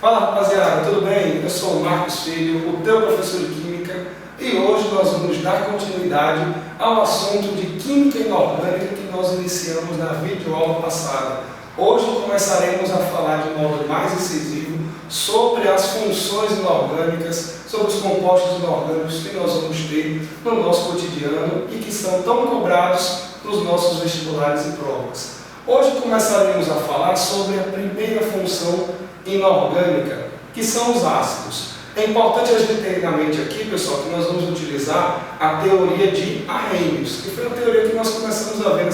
Fala rapaziada, tudo bem? Eu sou o Marcos Filho, o teu professor de Química, e hoje nós vamos dar continuidade ao assunto de Química Inorgânica que nós iniciamos na videoaula passada. Hoje começaremos a falar de modo mais incisivo sobre as funções inorgânicas, sobre os compostos inorgânicos que nós vamos ter no nosso cotidiano e que são tão cobrados nos nossos vestibulares e provas. Hoje começaremos a falar sobre a primeira função inorgânica, que são os ácidos. É importante a gente ter na mente aqui, pessoal, que nós vamos utilizar a teoria de Arrhenius, que foi a teoria que nós começamos a ver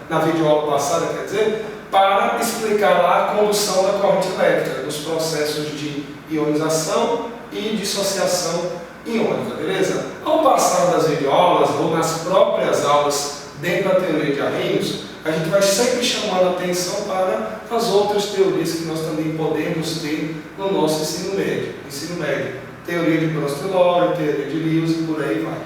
na videoaula passada, quer dizer, para explicar lá a condução da corrente elétrica, dos processos de ionização e dissociação iônica, beleza? Ao passar das videoaulas ou nas próprias aulas dentro da teoria de Arrhenius, a gente vai sempre chamando a atenção para as outras teorias que nós também podemos ter no nosso ensino médio. Teoria de Bronsted-Lowry, teoria de Lewis e por aí vai.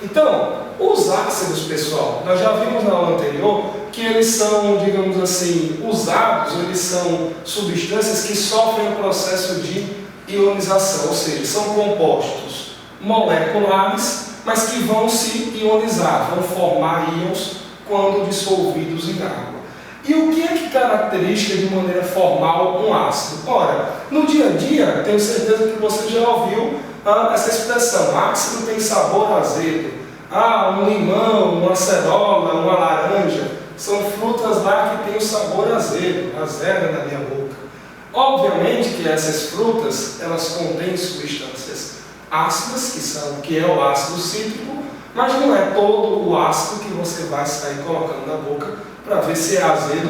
Então, os ácidos, pessoal, nós já vimos na aula anterior que eles são, digamos assim, usados, eles são substâncias que sofrem o processo de ionização, ou seja, são compostos moleculares, mas que vão se ionizar, vão formar íons quando dissolvidos em água. E o que é que caracteriza de maneira formal um ácido? Ora, no dia a dia, tenho certeza que você já ouviu essa expressão, ácido tem sabor azedo. Um limão, uma acerola, uma laranja, são frutas lá que têm o sabor azedo, azeda na minha boca. Obviamente que essas frutas, elas contêm substâncias ácidas, que é o ácido cítrico, mas não é todo o ácido que você vai sair colocando na boca para ver se é azedo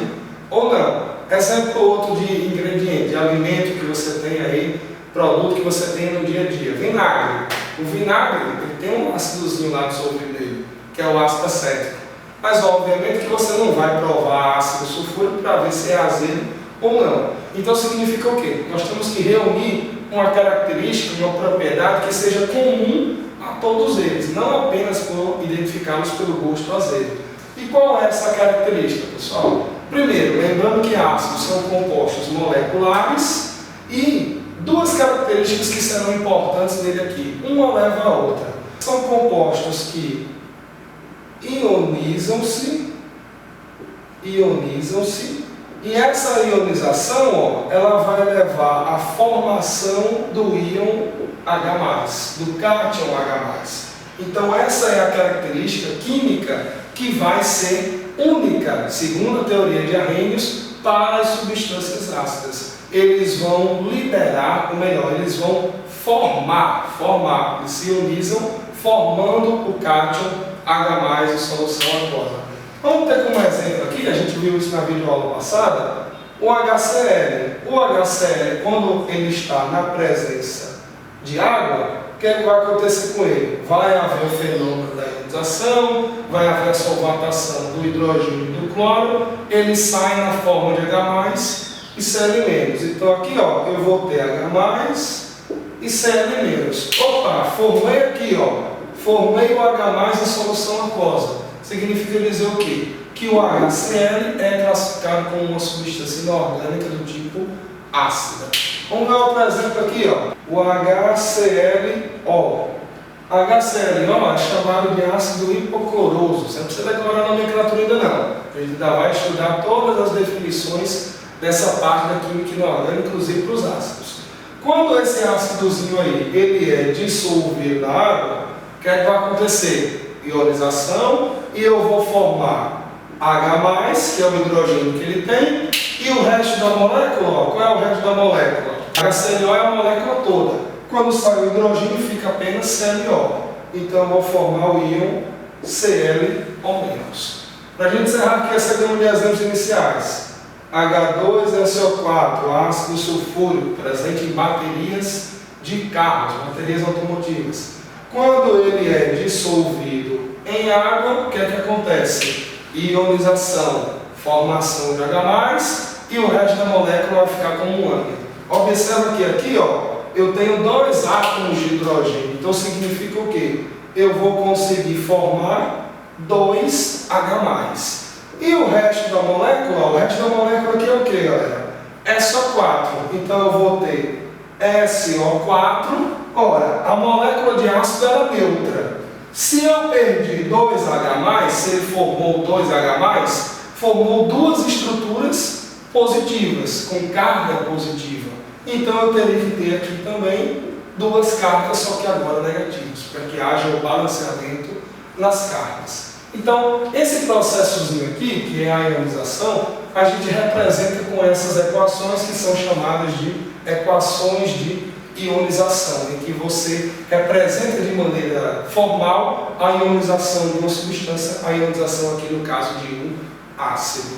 ou não. Exemplo outro de ingrediente, de alimento que você tem aí, produto que você tem no dia a dia. Vinagre. O vinagre ele tem um ácidozinho lá dissolvido nele, que é o ácido acético. Mas obviamente que você não vai provar ácido sulfúrico para ver se é azedo ou não. Então significa o quê? Nós temos que reunir uma característica, uma propriedade que seja comum a todos eles, não apenas por identificá-los pelo gosto azedo. E qual é essa característica, pessoal? Primeiro, lembrando que ácidos são compostos moleculares e duas características que serão importantes nele aqui, uma leva a outra. São compostos que ionizam-se, e essa ionização, ela vai levar à formação do íon H+, do cátion H+. Então essa é a característica química que vai ser única, segundo a teoria de Arrhenius, para as substâncias ácidas. Eles vão liberar, ou melhor, eles vão formar, eles se ionizam, formando o cátion H+, em solução aquosa. Vamos ter como exemplo aqui, a gente viu isso na videoaula passada, o HCl. O HCl, quando ele está na presença de água, o que é que vai acontecer com ele? Vai haver o fenômeno da ionização, vai haver a solvatação do hidrogênio e do cloro, ele sai na forma de H+, e Cl-. Então aqui ó, eu vou ter H+, e Cl-. Opa, formei aqui ó, formei o H+ em solução aquosa. Significa dizer o quê? Que o HCl é classificado como uma substância inorgânica do tipo ácida. Vamos ver outro exemplo aqui, ó. O HClO. HClO é chamado de ácido hipocloroso. Você não precisa decorar a nomenclatura ainda não. A gente ainda vai estudar todas as definições dessa parte da química inorgânica, inclusive para os ácidos. Quando esse ácidozinho aí, ele é dissolvido na água, o que é que vai acontecer? Ionização, e eu vou formar H+, que é o hidrogênio que ele tem, e o resto da molécula, qual é o resto da molécula? HClO é a molécula toda. Quando sai o hidrogênio, fica apenas ClO. Então eu vou formar o íon ClO-. Para a gente encerrar aqui essa gama de exemplos iniciais. H2SO4, ácido sulfúrico, presente em baterias de carros, baterias automotivas. Quando ele é dissolvido em água, o que é que acontece? Ionização, formação de H+, e o resto da molécula vai ficar como um ânion. Observa que aqui, ó, eu tenho dois átomos de hidrogênio. Então significa o quê? Eu vou conseguir formar 2H+. E o resto da molécula aqui é o quê, galera? É só 4. Então eu vou ter SO4. Ora, a molécula de ácido era neutra. Se eu perdi 2H+, se ele formou 2H+, formou duas estruturas positivas, com carga positiva. Então eu teria que ter aqui também duas cargas, só que agora negativas, para que haja o balanceamento nas cargas. Então, esse processozinho aqui, que é a ionização, a gente representa com essas equações que são chamadas de equações de ionização, em que você representa de maneira formal a ionização de uma substância, a ionização aqui no caso de um ácido.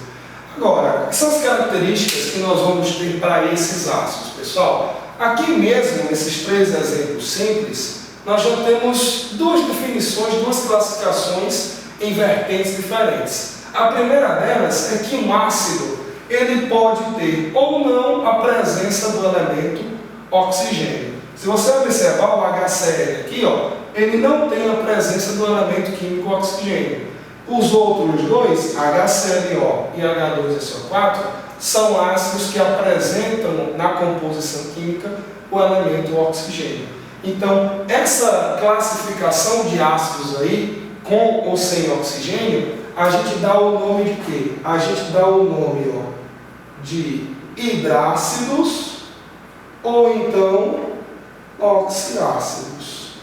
Agora, quais são as características que nós vamos ter para esses ácidos, pessoal? Aqui mesmo, nesses três exemplos simples, nós já temos duas definições, duas classificações em vertentes diferentes. A primeira delas é que um ácido ele pode ter ou não a presença do elemento oxigênio. Se você observar o HCl aqui, ó, ele não tem a presença do elemento químico oxigênio. Os outros dois, HClO e H2SO4, são ácidos que apresentam na composição química o elemento oxigênio. Então, essa classificação de ácidos aí, com ou sem oxigênio, a gente dá o nome de quê? A gente dá o nome, ó, de hidrácidos ou então oxiácidos.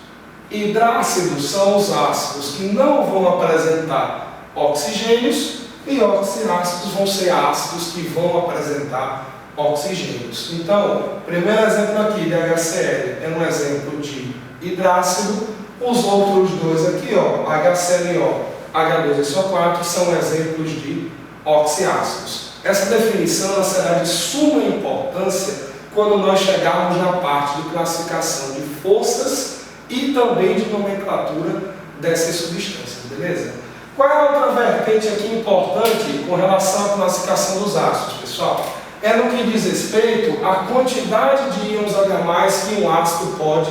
Hidrácidos são os ácidos que não vão apresentar oxigênios e oxiácidos vão ser ácidos que vão apresentar oxigênios. Então, primeiro exemplo aqui de HCl é um exemplo de hidrácido. Os outros dois aqui, ó, HClO, H2SO4, são exemplos de oxiácidos. Essa definição será de suma importância quando nós chegarmos na parte de classificação de forças e também de nomenclatura dessas substâncias, beleza? Qual é a outra vertente aqui importante com relação à classificação dos ácidos, pessoal? É no que diz respeito à quantidade de íons H+, que um ácido pode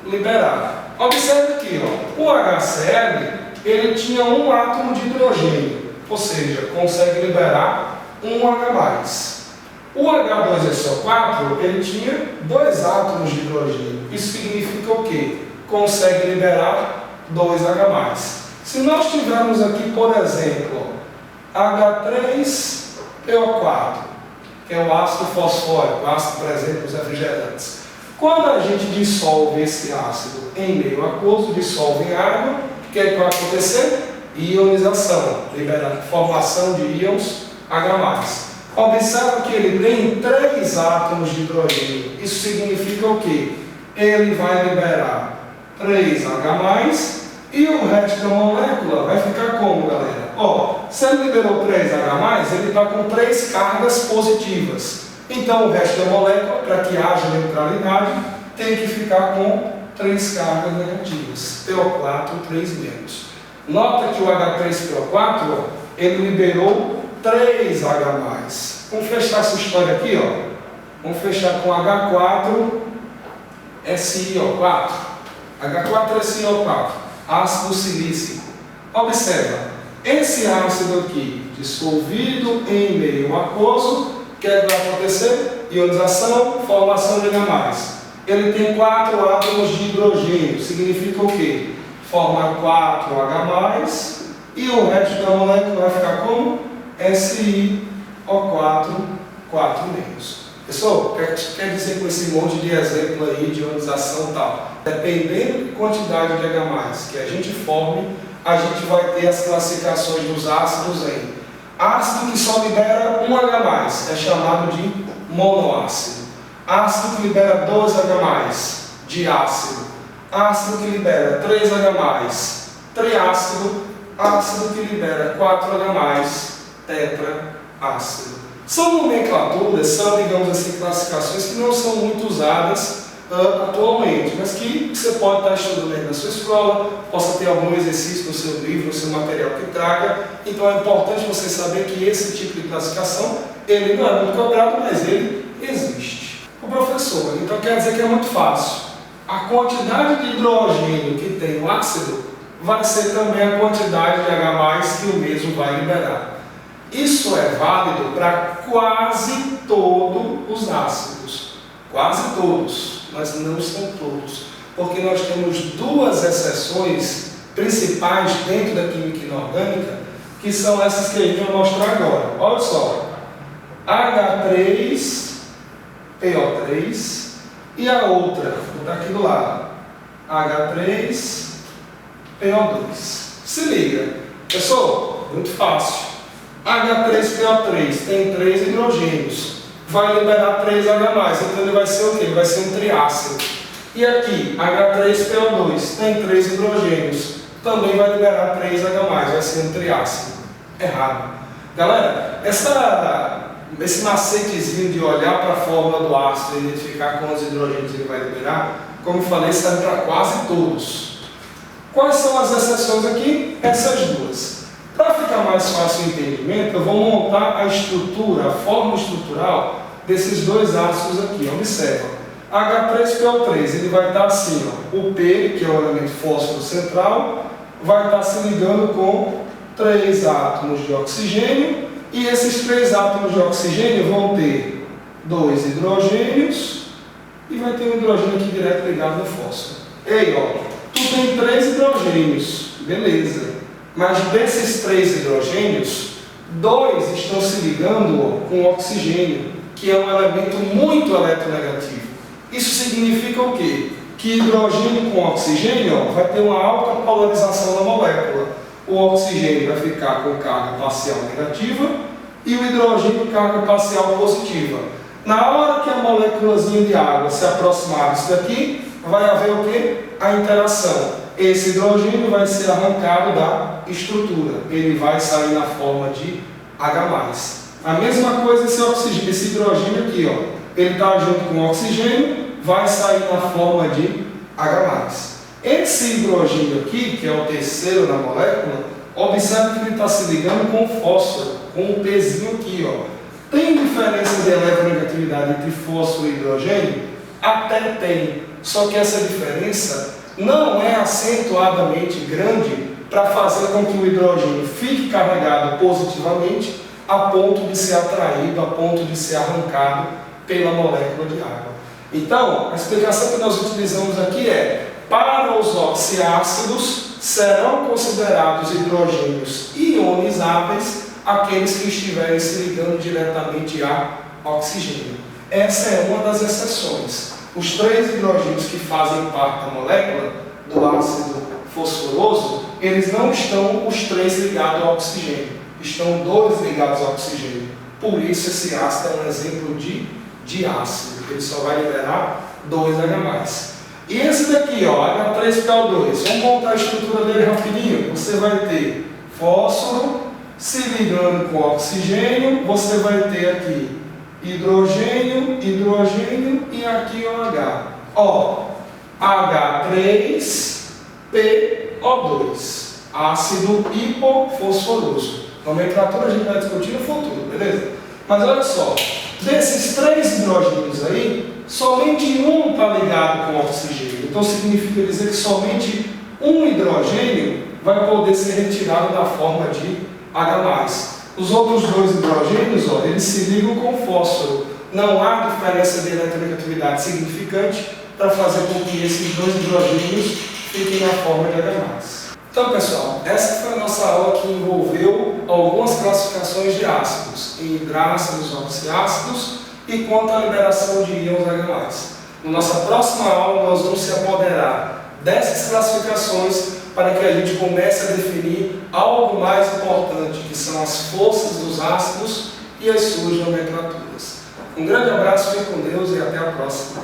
liberar. Observe aqui, ó, o HCl ele tinha um átomo de hidrogênio, ou seja, consegue liberar um H+. O H2SO4 ele tinha dois átomos de hidrogênio. Isso significa o quê? Consegue liberar 2H+. Se nós tivermos aqui, por exemplo, H3PO4, que é o ácido fosfórico, o ácido presente nos refrigerantes. Quando a gente dissolve esse ácido em meio aquoso, dissolve em água, o que vai acontecer? Ionização, formação de íons H+. Observe que ele tem 3 átomos de hidrogênio. Isso significa o quê? Ele vai liberar 3H+, e o resto da molécula vai ficar como, galera? Ó, se ele liberou 3H+, ele está com 3 cargas positivas. Então, o resto da molécula, para que haja neutralidade, tem que ficar com 3 cargas negativas. PO4, 3-. Nota que o H3PO4, ó, ele liberou 3H+. Vamos fechar essa história aqui, ó. Vamos fechar com H4SiO4. H4SiO4, ácido silícico. Observa, esse ácido aqui, dissolvido em meio aquoso, o que vai acontecer? Ionização, formação de H+. Ele tem 4 átomos de hidrogênio. Significa o quê? Forma 4H+, e o resto da molécula vai ficar como? SiO4, 4-. Pessoal, quer dizer com esse monte de exemplo aí de ionização e tal? Dependendo da quantidade de H+, que a gente forme, a gente vai ter as classificações dos ácidos em ácido que só libera 1H+, é chamado de monoácido. Ácido que libera 2H+, diácido. Ácido que libera 3H+, triácido. Ácido que libera 4H+, tetraácido. São nomenclaturas, são, digamos assim, classificações que não são muito usadas atualmente, mas que você pode estar estudando aí na sua escola, possa ter algum exercício no seu livro, no seu material que traga. Então é importante você saber que esse tipo de classificação, ele não é muito cobrado, mas ele existe. O professor, então quer dizer que é muito fácil. A quantidade de hidrogênio que tem o ácido vai ser também a quantidade de H+ que o mesmo vai liberar. Isso é válido para quase todos os ácidos. Quase todos, mas não são todos, porque nós temos duas exceções principais dentro da química inorgânica, que são essas que a gente vai mostrar agora. Olha só, H3PO3 e a outra, vou botar aqui do lado, H3PO2. Se liga, pessoal, muito fácil. H3PO3 tem 3 hidrogênios, vai liberar 3H+, então ele vai ser o quê? Ele vai ser um triácido. E aqui, H3PO2 tem 3 hidrogênios, também vai liberar 3H+, vai ser um triácido. Errado. Galera, esse macetezinho de olhar para a fórmula do ácido e identificar quantos hidrogênios ele vai liberar, como eu falei, serve para quase todos. Quais são as exceções aqui? Essas duas. Para ficar mais fácil o entendimento, eu vou montar a estrutura, a forma estrutural desses dois ácidos aqui. Observa. H3PO3, ele vai estar assim, ó, o P, que é o elemento fósforo central, vai estar se ligando com 3 átomos de oxigênio, e esses 3 átomos de oxigênio vão ter 2 hidrogênios, e vai ter um hidrogênio aqui direto ligado no fósforo. Ei, ó, tu tem 3 hidrogênios, beleza. Mas desses 3 hidrogênios, 2 estão se ligando, ó, com o oxigênio, que é um elemento muito eletronegativo. Isso significa o quê? Que hidrogênio com oxigênio, ó, vai ter uma alta polarização na molécula. O oxigênio vai ficar com carga parcial negativa e o hidrogênio com carga parcial positiva. Na hora que a moléculazinha de água se aproximar disso daqui, vai haver o quê? A interação. Esse hidrogênio vai ser arrancado da estrutura. Ele vai sair na forma de H+. A mesma coisa esse hidrogênio aqui, ó. Ele está junto com o oxigênio, vai sair na forma de H+. Esse hidrogênio aqui, que é o terceiro na molécula, observe que ele está se ligando com o fósforo, com o Pzinho aqui, ó. Tem diferença de eletronegatividade entre fósforo e hidrogênio? Até tem. Só que essa diferença não é acentuadamente grande para fazer com que o hidrogênio fique carregado positivamente a ponto de ser atraído, a ponto de ser arrancado pela molécula de água. Então, a explicação que nós utilizamos aqui é: para os oxiácidos serão considerados hidrogênios ionizáveis aqueles que estiverem se ligando diretamente a oxigênio. Essa é uma das exceções. Os 3 hidrogênios que fazem parte da molécula do ácido fosforoso, eles não estão os 3 ligados ao oxigênio, estão 2 ligados ao oxigênio. Por isso esse ácido é um exemplo de diácido, ele só vai liberar 2H+. E esse daqui, ó, H3PO2, vamos montar a estrutura dele rapidinho. Você vai ter fósforo se ligando com oxigênio, você vai ter aqui hidrogênio, hidrogênio e aqui o H. Ó, H3PO2, ácido hipofosforoso. Nomenclatura a gente vai discutir no futuro, beleza? Mas olha só, desses 3 hidrogênios aí, somente um está ligado com oxigênio. Então significa dizer que somente um hidrogênio vai poder ser retirado da forma de H+. Os outros 2 hidrogênios, ó, eles se ligam com fósforo. Não há diferença de eletronegatividade significante para fazer com que esses 2 hidrogênios fiquem na forma de H+. Então, pessoal, essa foi a nossa aula que envolveu algumas classificações de ácidos, em hidrácidos, oxiácidos e quanto à liberação de íons H+. Na nossa próxima aula, nós vamos se apoderar dessas classificações para que a gente comece a definir algo mais importante, que são as forças dos ácidos e as suas nomenclaturas. Um grande abraço, fique com Deus e até a próxima.